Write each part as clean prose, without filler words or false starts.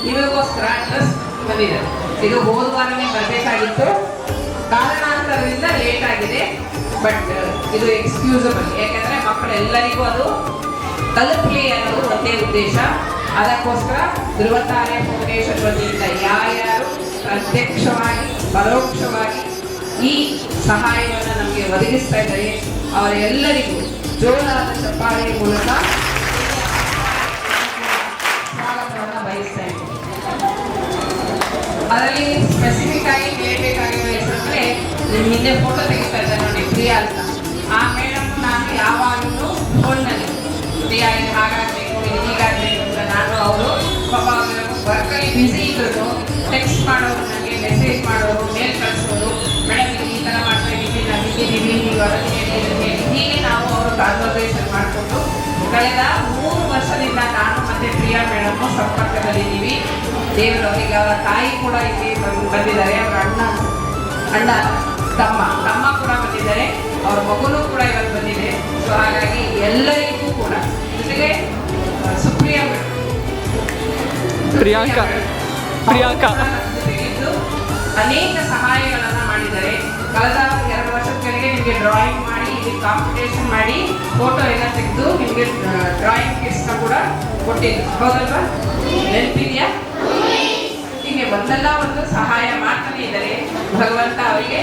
ನಿಮಗೋಸ್ಕರ ಡ್ರೆಸ್ ಬಂದಿದೆ. ಇದು ಹೋದ ವಾರನೇ ಬರಬೇಕಾಗಿತ್ತು, ಕಾರಣಾಂತರದಿಂದ ಲೇಟ್ ಆಗಿದೆ. ಬಟ್ ಇದು ಎಕ್ಸ್ಕ್ಯೂಸಬಲ್, ಯಾಕಂದ್ರೆ ಮಕ್ಕಳೆಲ್ಲರಿಗೂ ಅದು ತಲುಪಲಿ ಅನ್ನೋದು ಒಂದೇ ಉದ್ದೇಶ. ಅದಕ್ಕೋಸ್ಕರ ಧ್ರುವತಾರೆ ಫೌಂಡೇಶನ್ ವತಿಯಿಂದ ಯಾರ್ಯಾರು ಪ್ರತ್ಯಕ್ಷವಾಗಿ ಪರೋಕ್ಷವಾಗಿ ಈ ಸಹಾಯವನ್ನು ನಮಗೆ ಒದಗಿಸ್ತಾ ಇದ್ದಾರೆ ಅವರೆಲ್ಲರಿಗೂ ಜೋರಾದ ಚಪ್ಪಾಳೆಯ ಮೂಲಕ ಸ್ವಾಗತವನ್ನು ಬಯಸ್ತಾ ಇದ್ದೀವಿ. ಅದರಲ್ಲಿ ಸ್ಪೆಸಿಫಿಕ್ ಆಗಿ ಹೇಳಬೇಕಾಗಿರೋ ಹೆಸರಂದ್ರೆ ನಿಮ್ಮ ಹಿಂದೆ ಫೋಟೋ ತೆಗಿತಾ ಇದ್ದಾರೆ ನೋಡಿ, ಪ್ರಿಯಾ ಅಂತ. ಆ ಮೇಡಮ್ ನಾನು ಯಾವಾಗಲೂ ಫೋನ್ನಲ್ಲಿ ಪ್ರಿಯಾ ಇದು ಹಾಗಾಗಬೇಕು ಇದು ಹೀಗಾಗಬೇಕು ಅಂತ ನಾನು ಅವರು ಪಾಪ ವರ್ಕಲ್ಲಿ ಬ್ಯುಸಿ ಇದ್ರು ಟೆಕ್ಸ್ಟ್ ಮಾಡೋರು, ನನಗೆ ಮೆಸೇಜ್ ಮಾಡೋರು, ಮೇಲ್ ಕಳಿಸೋರು, ಮೇಡಮ್ ಇದು ಈ ಥರ ಮಾಡ್ತಾ ಇದ್ದೀವಿ, ನಾನು ಇದ್ದೀವಿ, ನೀವು ಅದನ್ನು ಹೇಳಿ ಹೀಗೆ ನಾವು ಅವರು ಕಾನ್ವರ್ಸೇಷನ್ ಮಾಡಿಕೊಂಡು ಕಳೆದ 3 ವರ್ಷದಿಂದ ನಾನು ಮತ್ತು ಪ್ರಿಯಾ ಮೇಡಮ್ಮು ಸಂಪರ್ಕದಲ್ಲಿದ್ದೀವಿ. ದೇವರವರಿಗೆ ಅವರ ತಾಯಿ ಕೂಡ ಇಲ್ಲಿ ಬಂದಿದ್ದಾರೆ, ಅವರ ಅಣ್ಣ ತಮ್ಮ ಕೂಡ ಬಂದಿದ್ದಾರೆ, ಅವ್ರ ಮಗುನೂ ಕೂಡ ಇವತ್ತು ಬಂದಿದೆ. ಸೊ ಹಾಗಾಗಿ ಎಲ್ಲರಿಗೂ ಕೂಡ ಜೊತೆಗೆ ಸುಪ್ರಿಯಾ ಮೇಡಮ್ ಪ್ರಿಯಾಂಕಾ ತೆಗೆದು ಅನೇಕ ಸಹಾಯಗಳನ್ನು ಮಾಡಿದ್ದಾರೆ. ಕಳೆದ 2 ವರ್ಷದ ಕೆಳಗೆ ನಿಮಗೆ ಡ್ರಾಯಿಂಗ್ ಮಾಡಿ ಇಲ್ಲಿ ಕಾಂಪಿಟೇಷನ್ ಮಾಡಿ ಫೋಟೋ ಎಲ್ಲ ತೆಗೆದು ನಿಮಗೆ ಡ್ರಾಯಿಂಗ್ ಕಿಟ್ಸ್ನ ಕೂಡ ಕೊಟ್ಟಿದ್ದು, ಹೌದಲ್ವಾ? ನೆನಪಿದೆಯಾ? ಹೀಗೆ ಒಂದಲ್ಲ ಒಂದು ಸಹಾಯ ಮಾಡ್ತಾನೆ ಇದ್ದಾರೆ. ಭಗವಂತ ಅವರಿಗೆ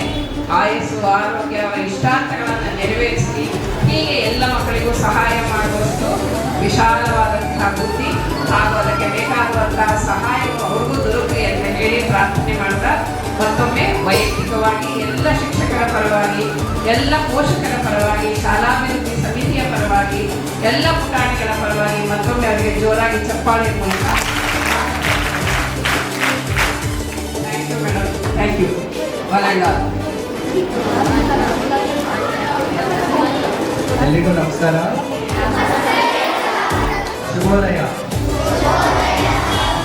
ಆಯಸ್ಸು ಆರೋಗ್ಯ ಅವರ ಇಷ್ಟಾರ್ಥಗಳನ್ನು ನೆರವೇರಿಸಿ ಹೀಗೆ ಎಲ್ಲ ಮಕ್ಕಳಿಗೂ ಸಹಾಯ ಮಾಡುವಷ್ಟು ವಿಶಾಲವಾದಂತಹ ಬುದ್ಧಿ ಹಾಗೂ ಅದಕ್ಕೆ ಬೇಕಾಗುವಂತಹ ಸಹಾಯವು ಅವ್ರಿಗೂ ದೊರಕಲಿ ಅಂತ ಹೇಳಿ ಪ್ರಾರ್ಥನೆ ಮಾಡ್ತಾ ಮತ್ತೊಮ್ಮೆ ವೈಯಕ್ತಿಕವಾಗಿ ಎಲ್ಲ ಶಿಕ್ಷಕರ ಪರವಾಗಿ, ಎಲ್ಲ ಪೋಷಕರ ಪರವಾಗಿ, ಶಾಲಾಭಿವೃದ್ಧಿ ಸಮಿತಿಯ ಪರವಾಗಿ, ಎಲ್ಲ ಪುಟಾಣಿಗಳ ಪರವಾಗಿ ಮತ್ತೊಮ್ಮೆ ಅವರಿಗೆ ಜೋರಾಗಿ ಚಪ್ಪಾಳೆ ಮೂಲಕ thank you madam, thank you. ಎಲ್ರಿಗೂ ನಮಸ್ಕಾರ, ಶುಭೋದಯ.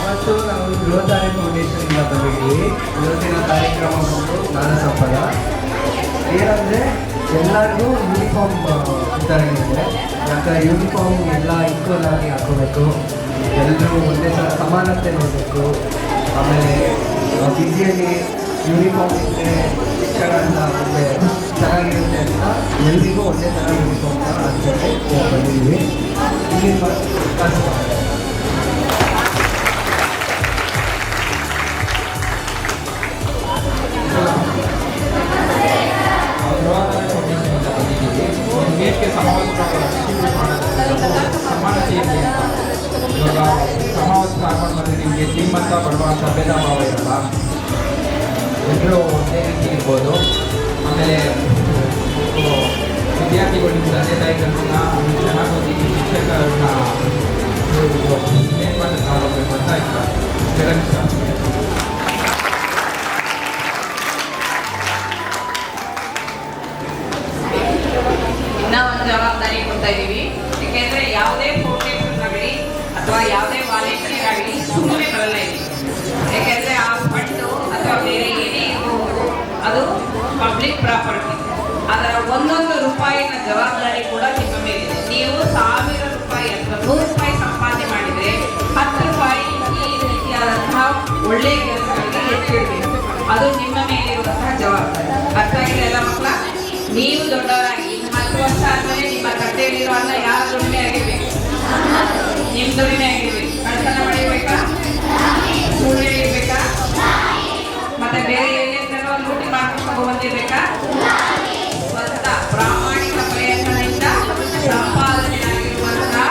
ಇವತ್ತು ನಾವು ಧ್ರುವತಾರೆ ಫೌಂಡೇಶನ್ನಿಂದ ಬಂದಿದ್ದೀವಿ. ಇವತ್ತಿನ ಕಾರ್ಯಕ್ರಮ ಬಂದು ಜ್ಞಾನಸಂಪದ ಏನಂದರೆ ಎಲ್ಲರಿಗೂ ಯೂನಿಫಾರ್ಮ್ ವಿತರಣೆ ಇದೆ. ಯಾಕಂದರೆ ಯೂನಿಫಾರ್ಮ್ ಎಲ್ಲ ಈಕ್ವಲ್ ಆಗಿ ಹಾಕೋಬೇಕು, ಎಲ್ಲರೂ ಒಂದೇ ಥರ ಸಮಾನತೆ ನೋಡಬೇಕು. ಆಮೇಲೆ ಬಿಸಿಯಲ್ಲಿ ಯೂನಿಫಾರ್ಮ್ ಇದ್ದರೆ ಶಿಕ್ಷಣ ಮುಂದೆ ಚೆನ್ನಾಗಿರುತ್ತೆ ಅಂತ ಎಲ್ರಿಗೂ ಒಂದೇ ಥರ ಯೂನಿಫಾರ್ಮ್ನ ಹಾಕ್ತಾರೆ ಬಂದಿದ್ದೀವಿ. ಇಲ್ಲಿ ದೇಶಕ್ಕೆ ಸಮಾನತೆ ಇದೆ. ಇವಾಗ ಸಮಾವೇಶ ಆಡ್ಕೊಂಡು ಬಂದರೆ ನಿಮಗೆ ಶ್ರೀಮಂತ ಬಡವ ಅಂತ ಭೇದ ಭಾವ ಇರಲ್ಲ, ಎಲ್ಲರೂ ಒಂದೇ ರೀತಿ ಇರ್ಬೋದು. ಆಮೇಲೆ ವಿದ್ಯಾರ್ಥಿಗಳು ನಿಮ್ಮ ತಂದೆ ತಾಯಿ ಕಲಿಸಿನ ಚೆನ್ನಾಗಿ ಓದಿ ಶಿಕ್ಷಕರನ್ನ ಮೇಲ್ಮಟ್ಟ ತಗೊಳ್ಬೇಕು ಅಂತ ಇಷ್ಟ. ಒಂದು ಜವಾಬ್ದಾರಿ ಕೊಡ್ತಾ ಇದ್ದೀವಿ. ಯಾಕೆಂದ್ರೆ ಯಾವುದೇ ಫೌಂಡೇಶನ್ ಆಗಲಿ ಅಥವಾ ಯಾವುದೇ ವಾಲಂಟಿಯರ್ ಆಗಲಿ ಸುಮ್ಮನೆ ಬರಲ್ಲ ಇಲ್ಲಿ. ಯಾಕೆಂದ್ರೆ ಆ ಫಂಡು ಅಥವಾ ಬೇರೆ ಏನೇ ಇರಬಹುದು ಅದು ಪಬ್ಲಿಕ್ ಪ್ರಾಪರ್ಟಿ. ಅದರ ಒಂದೊಂದು ರೂಪಾಯಿನ ಜವಾಬ್ದಾರಿ ಕೂಡ ನಿಮ್ಮ ಮೇಲಿದೆ. ನೀವು 1000 ರೂಪಾಯಿ ಅಥವಾ 100 ರೂಪಾಯಿ ಸಂಪಾದನೆ ಮಾಡಿದರೆ 10 ರೂಪಾಯಿ ಈ ರೀತಿಯಾದಂತಹ ಒಳ್ಳೆಯ ಕೆಲಸಗಳಿಗೆ ಹೆಚ್ಚಿಡಬೇಕು. ಅದು ನಿಮ್ಮ ಮೇಲಿರುವಂತಹ ಜವಾಬ್ದಾರಿ. ಅರ್ಥ ಆಗಿದೆ ಎಲ್ಲ ಮಕ್ಕಳ? ನೀವು ದೊಡ್ಡವರಾಗಿ 10 ವರ್ಷ ಆದ್ಮೇಲೆ ನಿಮ್ಮ ಕಟ್ಟೆಯಲ್ಲಿರೋ ಅನ್ನ ಯಾರ ದುಡಿಮೆ ಆಗಿರ್ಬೇಕು? ನಿಮ್ಮ ದುಡಿಮೆ ಆಗಿರ್ಬೇಕು. ಕಳ್ತನ ಮಾಡಿರ್ಬೇಕಾ? ಸುಳ್ಳು ಹೇಳಿರ್ಬೇಕಾ? ಮತ್ತೆ ಬೇರೆ ಏನೇನೋ ಲೂಟಿ ಮಾಡ್ಕೊಂಡು ಬಂದಿರ್ಬೇಕಾ? ಸ್ವಂತ ಪ್ರಾಮಾಣಿಕ ಪ್ರಯತ್ನದಿಂದ ಸಂಪಾದನೆ ಆಗಿರುವಂತಹ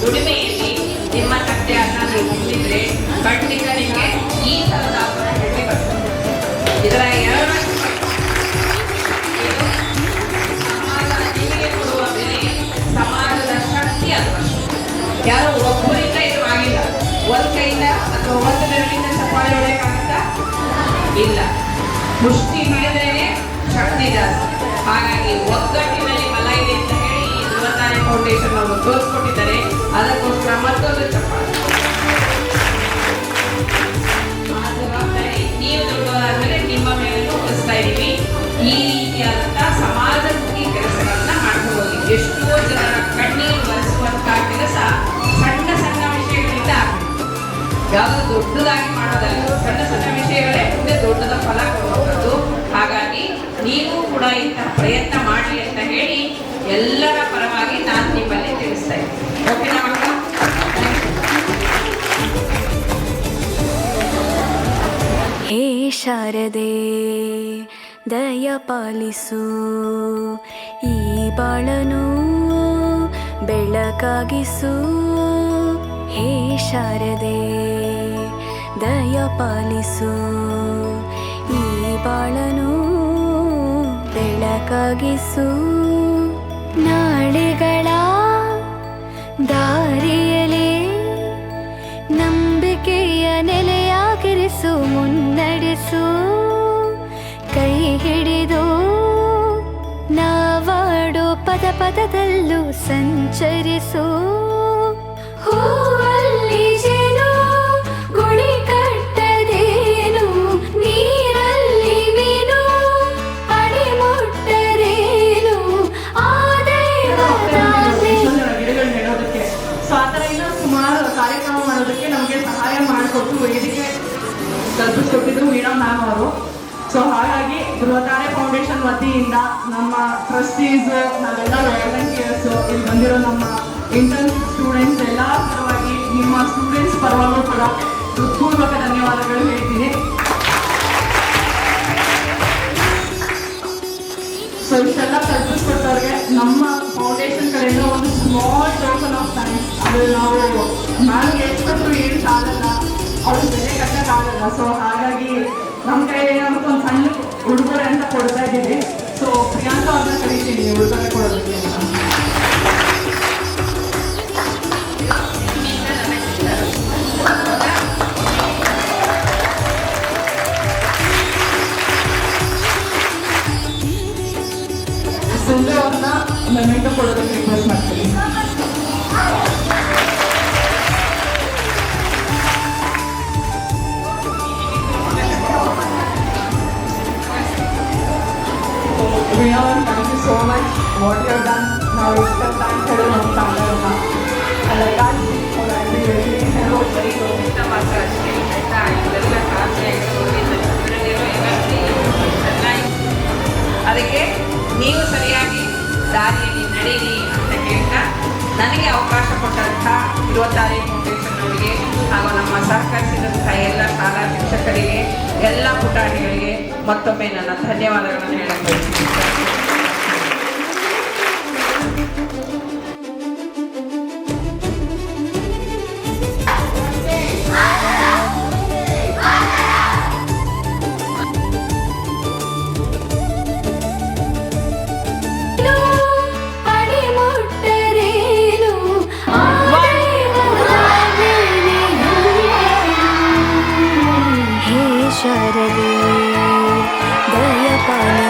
ದುಡಿಮೆಯಲ್ಲಿ ನಿಮ್ಮ ಕಟ್ಟೆ ಅನ್ನ ನೀವು ತುಂಬಿದ್ರೆ ಖಂಡಿತ ನಿಮಗೆ ಈ ಥರದ ಆಪರ್ಚುನಿಟಿ ಬರ್ತದೆ. ಇದರ 2 ಸಮಾಜದ ಶಕ್ತಿ ಅಲ್ವಾ? ಯಾರೋ ಒಬ್ಬರಿಂದ ಇದು ಆಗಿಲ್ಲ. ಒಂದು ಕೈಯಿಂದ ಅಥವಾ ಒಂದು ಬೆರಳಿಂದ ಚಪ್ಪಾಳೆ ಹೊಡೆಯೋಕ್ಕಾಗುತ್ತಾ? ಇಲ್ಲ. ಮುಷ್ಟಿ ಹಿಡಿದ್ರೇನೆ ಶಕ್ತಿ ಜಾಸ್ತಿ. ಹಾಗಾಗಿ ಒಗ್ಗಟ್ಟಿನಲ್ಲಿ ಬಲ ಇದೆ ಅಂತ ಹೇಳಿ ಈ ಧ್ರುವತಾರೆ ಫೌಂಡೇಶನ್ ಅವರು ತೋರಿಸ್ಕೊಟ್ಟಿದ್ದಾರೆ. ಅದಕ್ಕೋಸ್ಕರ ಮತ್ತೊಂದು ಚಪ್ಪಾಳೆ. ಆ ಜವಾಬ್ದಾರಿ ನೀವು ದೊಡ್ಡವರಾದ್ಮೇಲೆ ನಿಮ್ಮ ಮೇಲೆ ಹೊರಿಸ್ತಾ ಇದ್ದೀವಿ. ಈ ರೀತಿಯಾದಂತಹ ಸಮಾಜಮುಖಿ ಕೆಲಸಗಳನ್ನ ಮಾಡ್ಕೊಂಡು ಹೋಗಿ ಎಷ್ಟೋ ಜನರ ಕಣ್ಣೀರು ಬರೆಸುವಂತಹ ಕೆಲಸ ಸಣ್ಣ ಸಣ್ಣ ವಿಷಯಗಳಿಂದ ಯಾವುದೋ ದೊಡ್ಡದಾಗಿ ಮಾಡೋದಲ್ಲ, ಸಣ್ಣ ಸಣ್ಣ ವಿಷಯಗಳೇ ಮುಂದೆ ದೊಡ್ಡದ ಫಲ ಕೊಡುವಂಥದ್ದು. ಹಾಗಾಗಿ ನೀವು ಕೂಡ ಇಂತಹ ಪ್ರಯತ್ನ ಮಾಡಿ ಅಂತ ಹೇಳಿ ಎಲ್ಲರ ಪರವಾಗಿ ನಾನು ನಿಮ್ಮಲ್ಲಿ ತಿಳಿಸ್ತಾ ಇದ್ದೀನಿ. ಓಕೆನಾ ಮಕ್ಕಳ? ಹೇ ಶಾರದೆ ದಯ ಪಾಲಿಸು, ಈ ಬಾಳನು ಬೆಳಕಾಗಿಸು. ಹೇ ಶಾರದೆ ದಯ ಪಾಲಿಸು, ಈ ಬಾಳನು ಬೆಳಕಾಗಿಸು. ನಾಳೆಗಳ ದಾರಿಯಲೇ ನಂಬಿಕೆಯ ನೆಲೆಯಾಗಿರಿಸು, ಮುನ್ನಡೆಸು. ಕೈ ಹಿಡಿದು ನಾವಾಡೋ ಪದ ಪದದಲ್ಲೂ ಸಂಚರಿಸು. ಹೂವಲ್ಲಿ ಜೇನು ಗುಡಿ ಕಟ್ಟದೇನು, ನೀರಲ್ಲಿ ಮೀನು ಅಡಿ ಮುಟ್ಟರೇನು, ಆ ದೈವದ ಗಿಡಗಳು ನೆಡೋದಕ್ಕೆ. ಸೊ ಆ ಥರ ಇನ್ನೂ ಸುಮಾರು ಕಾರ್ಯಕ್ರಮ ಮಾಡೋದಕ್ಕೆ ನಮಗೆ ಸಹಾಯ ಮಾಡಿಕೊಟ್ಟು ವೇದಿಕೆ ಕಲ್ಪಿಸ್ಕೊಟ್ಟಿದ್ರು ವೀಣಾ ಮ್ಯಾಮ್ ಅವರು. ಸೊ ಹಾಗಾಗಿ ಬೃಹತ್ತಾರೆ ಫೌಂಡೇಶನ್ ವತಿಯಿಂದ ನಮ್ಮ ಟ್ರಸ್ಟೀಸ್, ನಾವೆಲ್ಲ ವಾಲಂಟಿಯರ್ಸು, ಇಲ್ಲಿ ಬಂದಿರೋ ನಮ್ಮ ಇಂಟರ್ನ್ಶಿಪ್ ಸ್ಟೂಡೆಂಟ್ಸ್ ಎಲ್ಲ ಪರವಾಗಿ, ನಿಮ್ಮ ಸ್ಟೂಡೆಂಟ್ಸ್ ಪರವಾಗೂ ಕೂಡ ಹೃತ್ಪೂರ್ವಕ ಧನ್ಯವಾದಗಳು ಹೇಳ್ತೀನಿ. ಸೊ ಇಷ್ಟೆಲ್ಲ ಕಲ್ಪಿಸ್ಕೊಟ್ಟವ್ರಿಗೆ ನಮ್ಮ ಫೌಂಡೇಶನ್ ಕಡೆಯಿಂದ ಒಂದು ಸ್ಮಾಲ್ ಟೋಕನ್ ಆಫ್ ಥ್ಯಾಂಕ್ಸ್. ಅದು ನಾವು ಮ್ಯಾಮ್ಗೆ ಎಷ್ಟೊತ್ತು ಏನು ಸಾಲಲ್ಲ, ಅವ್ರ ಬೆಲೆ ಕಟ್ಟಕ್ಕಾಗಲ್ಲ. ಸೊ ಹಾಗಾಗಿ ನಮ್ಮ ಕೈಯಲ್ಲಿ ಏನಾಗುತ್ತೆ ಒಂದು ಸಣ್ಣ ಉಡುಗೊರೆ ಅಂತ ಕೊಡ್ತಾ ಇದ್ದೀವಿ. ಸೊ ಪ್ರಿಯಾಂಕಾ ಅವ್ರನ್ನ ಕರೀತೀನಿ ಉಡುಗೊರೆ ಕೊಡೋದಕ್ಕೆ ಅಂತ. ಸಂಜೆ ಅವ್ರನ್ನ ಮೆಮೆಂಟೋ ಕೊಡೋದಕ್ಕೆ ರಿಕ್ವೆಸ್ಟ್ ಮಾಡ್ತೀನಿ. Vina, thank you so much what you have done. Now it's the time for the long time. And I can't speak for that. We really have very good. ಅದಕ್ಕೆ ನೀವು ಸರಿಯಾಗಿ ದಾರಿಯಲ್ಲಿ ನಡೀರಿ ಅಂತ ಹೇಳ್ತಾ, ನನಗೆ ಅವಕಾಶ ಕೊಟ್ಟಂಥ ಬೃಹತ್ತಾರೆ ಫೌಂಡೇಶನ್ ಅವರಿಗೆ ಹಾಗೂ ನಮ್ಮ ಸಹಕರಿಸಿದಂಥ ಎಲ್ಲ ಶಾಲಾ ಶಿಕ್ಷಕರಿಗೆ, ಎಲ್ಲ ಪುಟಾಣಿಗಳಿಗೆ ಮತ್ತೊಮ್ಮೆ ನನ್ನ ಧನ್ಯವಾದಗಳನ್ನು ಹೇಳಕ್ಕೆ ಬಯಸ್ತೀನಿ. ಶಾರದೆ ದಯ ಪಾಲಿಸು.